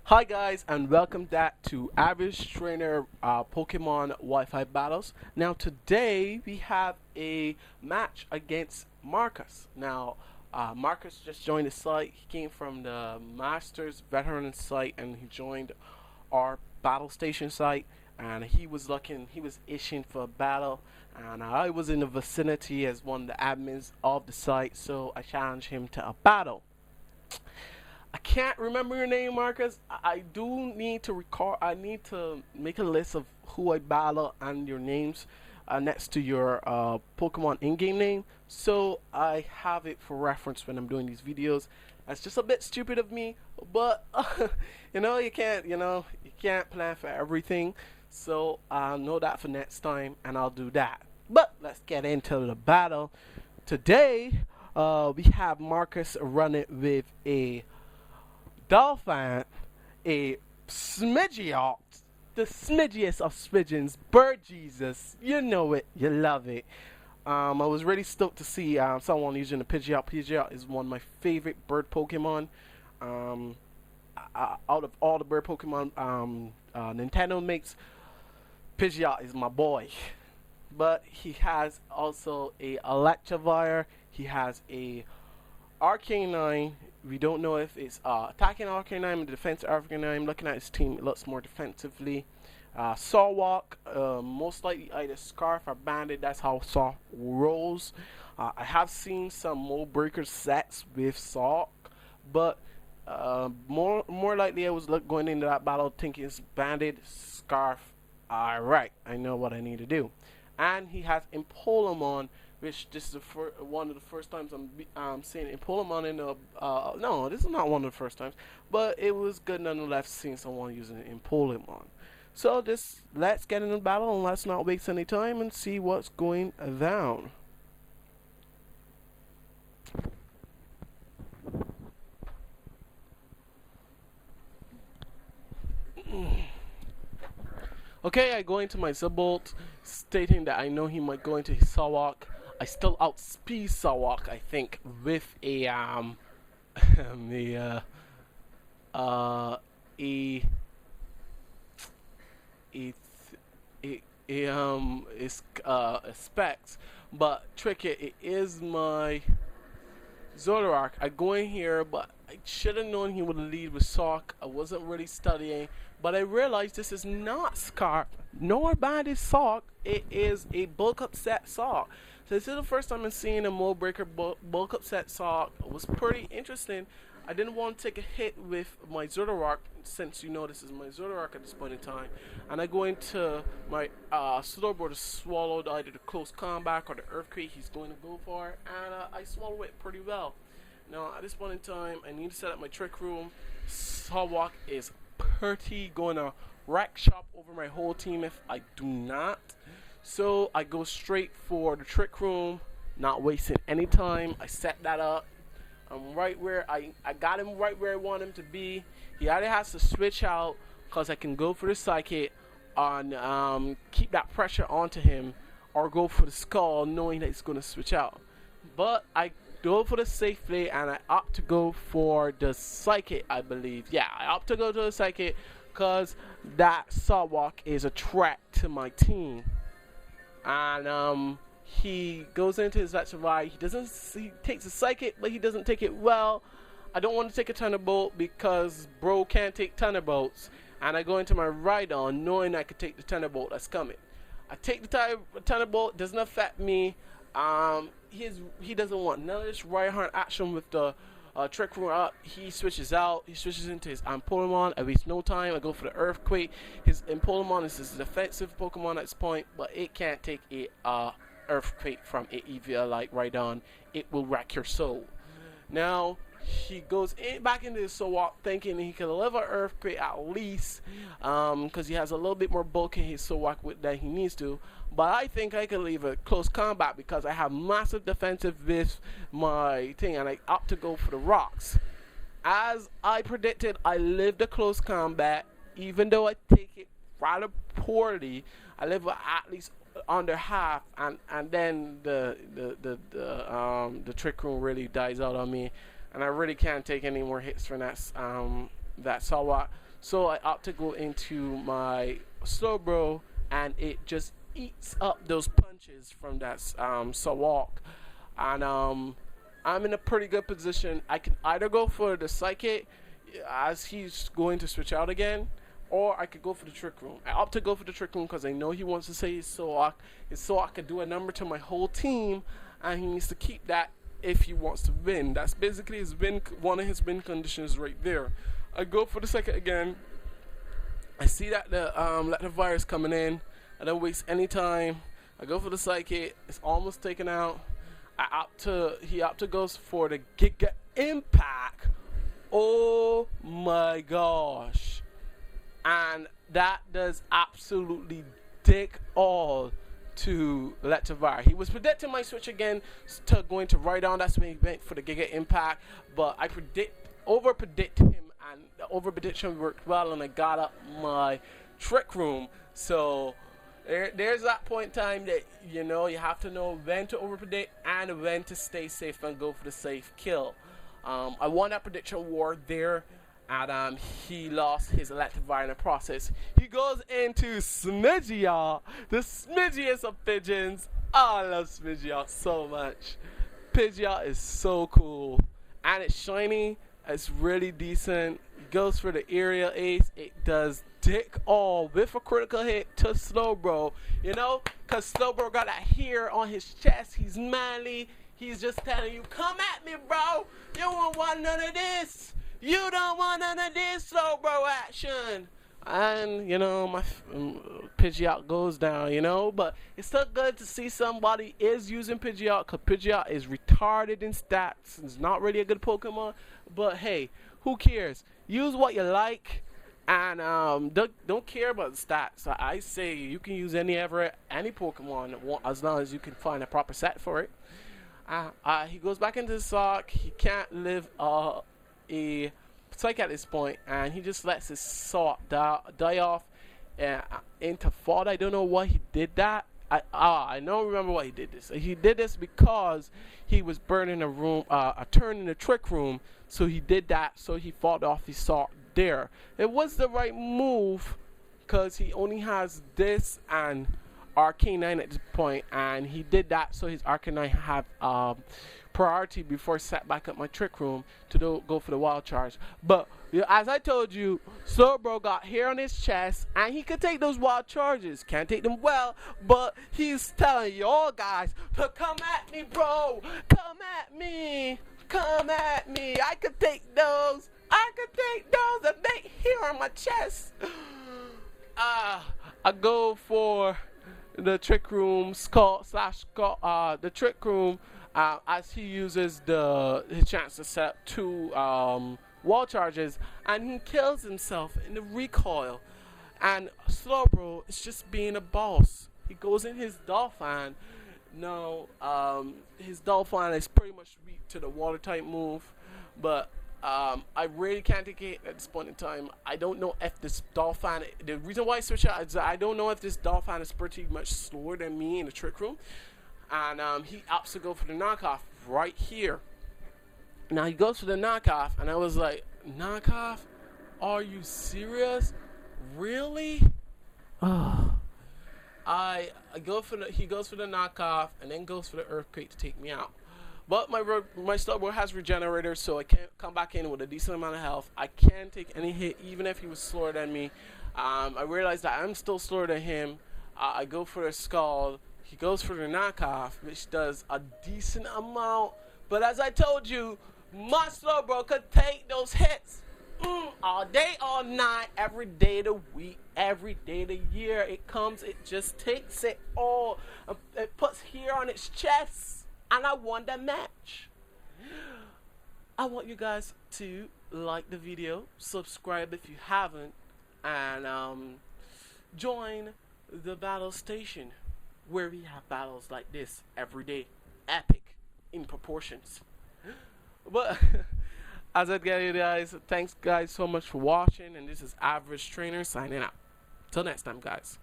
Hi guys, and welcome back to Average Trainer Pokemon Wi-Fi Battles. Now today we have a match against Marcus. Now Marcus just joined the site. He came from the Masters Veteran site and he joined our battle station site. And he was itching for a battle. And I was in the vicinity as one of the admins of the site, so I challenged him to a battle. I can't remember your name, Marcus. I do need to record. I need to make a list of who I battle and your names next to your Pokemon in-game name, so I have it for reference when I'm doing these videos. That's just a bit stupid of me, but you can't plan for everything. So I'll know that for next time, and I'll do that. But let's get into the battle today. We have Marcus running with a Dolphin, a Smidgeot, the smidgiest of smidgens, Bird Jesus. You know it, you love it. I was really stoked to see someone using the Pidgeot. Pidgeot is one of my favorite bird Pokemon. Out of all the bird Pokemon Nintendo makes, Pidgeot is my boy. But he has also a Electivire. He has a Arcanine. We don't know if it's attacking Arcanine or defensive Arcanine. Looking at his team, it looks more defensively. Sawwalk, most likely either Scarf or Bandit. That's how Saw rolls. I have seen some Mold Breaker sets with Saw, but more likely I was going into that battle thinking it's Bandit, Scarf. Alright, I know what I need to do. And he has Empolemon, which this is one of the first times I'm seeing Empolemon in a no, this is not one of the first times, but it was good nonetheless seeing someone using Empolemon. So let's get in the battle and let's not waste any time and see what's going down. Okay, I go into my Zubbolt, stating that I know he might go into his Sawwalk. I still outspeed Sawwalk, I think, with a a specs, but it is my Zoroark. I go in here, but I should have known he would lead with Sock. I wasn't really studying, but I realized this is not Scarf nor Bandit Sock. It is a bulk up set Sock. So this is the first time I'm seeing a Mold Breaker bulk up set Sock. It was pretty interesting. I didn't want to take a hit with my Zoroark, since you know this is my Zoroark at this point in time. And I go into my Slowbro to swallow either the close combat or the Earthquake he's going to go for. And I swallow it pretty well. Now at this point in time, I need to set up my Trick Room. Sawwalk is pretty going to wreck shop over my whole team if I do not. So I go straight for the Trick Room, not wasting any time. I set that up. I'm right where I got him right where I want him to be. He either has to switch out because I can go for the Psychic and keep that pressure onto him, or go for the Skull knowing that he's going to switch out. But I go for the safe play and I opt to go for the Psychic, I believe. Yeah, I opt to go to the Psychic because that Sawwalk is a threat to my team. And he goes into his Electivire. He takes a Psychic, but he doesn't take it well. I don't want to take a Thunderbolt because bro can't take Thunderbolts. And I go into my Rhydon knowing I could take the Thunderbolt that's coming. I take the Thunderbolt, doesn't affect me. He doesn't want none of this Rhyhorn action with the Trick Room up. He switches out. He switches into his Empolemon. I waste no time. I go for the Earthquake. His Empolemon is his defensive Pokemon at this point, but it can't take a Earthquake from a EVA like Rhydon. It will wreck your soul. Now he goes back into his Sawwalk thinking he can live an Earthquake at least, because he has a little bit more bulk in his Sawwalk than he needs to. But I think I can leave a close combat because I have massive defensive with my thing, and I opt to go for the rocks. As I predicted, I lived a close combat, even though I take it rather poorly. I live at least under half, and then the Trick Room really dies out on me, and I really can't take any more hits from that Sawwalk. So I opt to go into my slow bro, and it just eats up those punches from that Sawak. And I'm in a pretty good position. I can either go for the psychic as he's going to switch out again, or I could go for the trick room. I opt to go for the trick room because I know he wants to say his Sawak. His Sawak could do a number to my whole team, and he needs to keep that if he wants to win. That's basically his win, one of his win conditions right there. I go for the second again. I see that the let the virus coming in. I don't waste any time. I go for the psychic. It's almost taken out. He opt to goes for the Giga Impact. Oh my gosh. And that does absolutely dick all to Letivar. He was predicting my switch again to going to right on. That's when he went for the Giga Impact. But I over predict him, and the over prediction worked well, and I got up my trick room. So there's that point in time that you have to know when to over predict and when to stay safe and go for the safe kill. I won that prediction war there, and he lost his Electivire in the process. He goes into Smidgeot, the smidgiest of pigeons. Oh, I love Smidgeot so much. Pidgeot is so cool, and it's shiny. It's really decent. It goes for the aerial ace. It does dick all with a critical hit to Slowbro. Because Slowbro got that hair on his chest. He's manly. He's just telling you, come at me, bro. You don't want none of this. You don't want none of this Slowbro action. And, my Pidgeot goes down, But it's still good to see somebody is using Pidgeot, because Pidgeot is retarded in stats. It's not really a good Pokemon. But, hey, who cares? Use what you like. And don't care about the stats. I say you can use any Pokemon as long as you can find a proper set for it. He goes back into the sock. He can't live a Psych at this point, and he just lets his sock die off into fault. I don't know why he did that. I don't remember why he did this. He did this because he was burning a turn in the trick room. So he did that. So he fought off his sock there. It was the right move because he only has this and Arcanine at this point, and he did that so his Arcanine have priority before I set back up my trick room to go for the wild charge. But as I told you, Slowbro got hair on his chest, and he could take those wild charges. Can't take them well, but he's telling y'all guys to come at me, bro. Come at me. Come at me. I could take those. I could take those and make hair on my chest. I go for the trick room the trick room as he uses his chance to set up 2 wall charges, and he kills himself in the recoil. And Slowbro is just being a boss. He goes in his Dolphin. His Dolphin is pretty much weak to the water type move, but I really can't take it at this point in time. I don't know if this Dolphin, the reason why I switch out is I don't know if this Dolphin is pretty much slower than me in the trick room. And he opts to go for the knockoff right here. Now he goes for the knockoff, and I was like, knockoff? Are you serious? Really? Oh. He goes for the knockoff, and then goes for the earthquake to take me out. But my Slowbro has regenerator, so I can't come back in with a decent amount of health. I can take any hit, even if he was slower than me. I realized that I'm still slower than him. I go for the Scald. He goes for the knockoff, which does a decent amount. But as I told you, my Slowbro could take those hits all day, all night, every day of the week, every day of the year. It comes, it just takes it all. It puts hair on its chest, and I won the match. I want you guys to like the video, subscribe if you haven't, and join the battle station, where we have battles like this every day, epic in proportions. But as I get you guys, thanks guys so much for watching, and this is Average Trainer signing out. Till next time, guys.